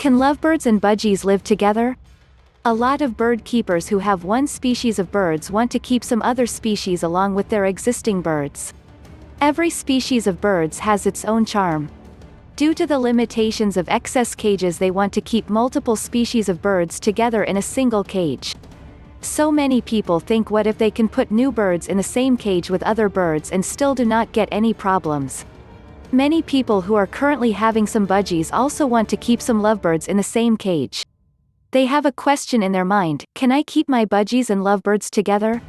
Can lovebirds and budgies live together? A lot of bird keepers who have one species of birds want to keep some other species along with their existing birds. Every species of birds has its own charm. Due to the limitations of excess cages, they want to keep multiple species of birds together in a single cage. So many people think, what if they can put new birds in the same cage with other birds and still do not get any problems? Many people who are currently having some budgies also want to keep some lovebirds in the same cage. They have a question in their mind: can I keep my budgies and lovebirds together?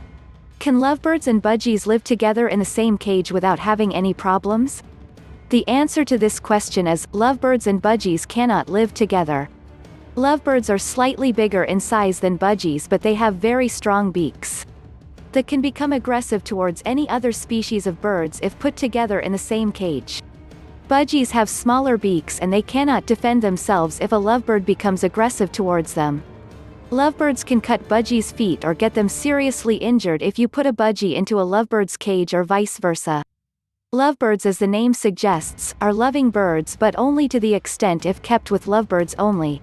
Can lovebirds and budgies live together in the same cage without having any problems? The answer to this question is, lovebirds and budgies cannot live together. Lovebirds are slightly bigger in size than budgies, but they have very strong beaks that can become aggressive towards any other species of birds if put together in the same cage. Budgies have smaller beaks and they cannot defend themselves if a lovebird becomes aggressive towards them. Lovebirds can cut budgies' feet or get them seriously injured if you put a budgie into a lovebird's cage or vice versa. Lovebirds, as the name suggests, are loving birds, but only to the extent if kept with lovebirds only.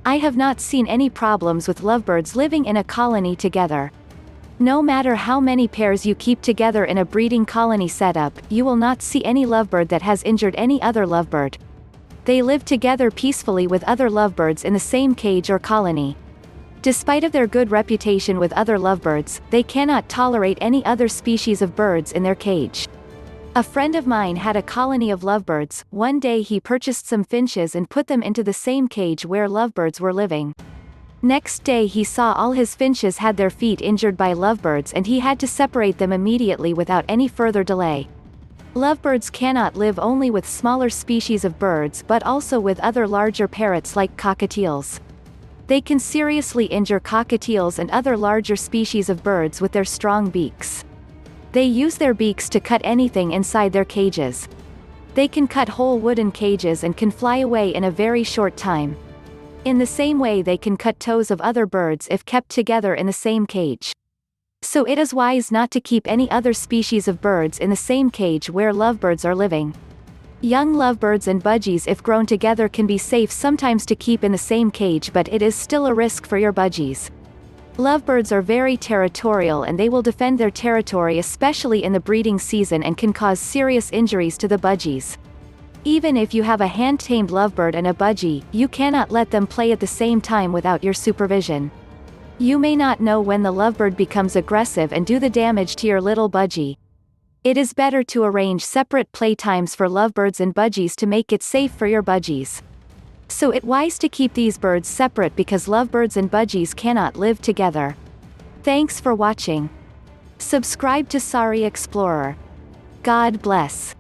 I have not seen any problems with lovebirds living in a colony together. No matter how many pairs you keep together in a breeding colony setup, you will not see any lovebird that has injured any other lovebird. They live together peacefully with other lovebirds in the same cage or colony. Despite of their good reputation with other lovebirds, they cannot tolerate any other species of birds in their cage. A friend of mine had a colony of lovebirds. One day he purchased some finches and put them into the same cage where lovebirds were living. Next day he saw all his finches had their feet injured by lovebirds and he had to separate them immediately without any further delay. Lovebirds cannot live only with smaller species of birds but also with other larger parrots like cockatiels. They can seriously injure cockatiels and other larger species of birds with their strong beaks. They use their beaks to cut anything inside their cages. They can cut whole wooden cages and can fly away in a very short time. In the same way, they can cut toes of other birds if kept together in the same cage. So it is wise not to keep any other species of birds in the same cage where lovebirds are living. Young lovebirds and budgies, if grown together, can be safe sometimes to keep in the same cage, but it is still a risk for your budgies. Lovebirds are very territorial and they will defend their territory, especially in the breeding season, and can cause serious injuries to the budgies. Even if you have a hand-tamed lovebird and a budgie, you cannot let them play at the same time without your supervision. You may not know when the lovebird becomes aggressive and do the damage to your little budgie. It is better to arrange separate playtimes for lovebirds and budgies to make it safe for your budgies. So it's wise to keep these birds separate because lovebirds and budgies cannot live together. Thanks for watching. Subscribe to Sorry Explorer. God bless.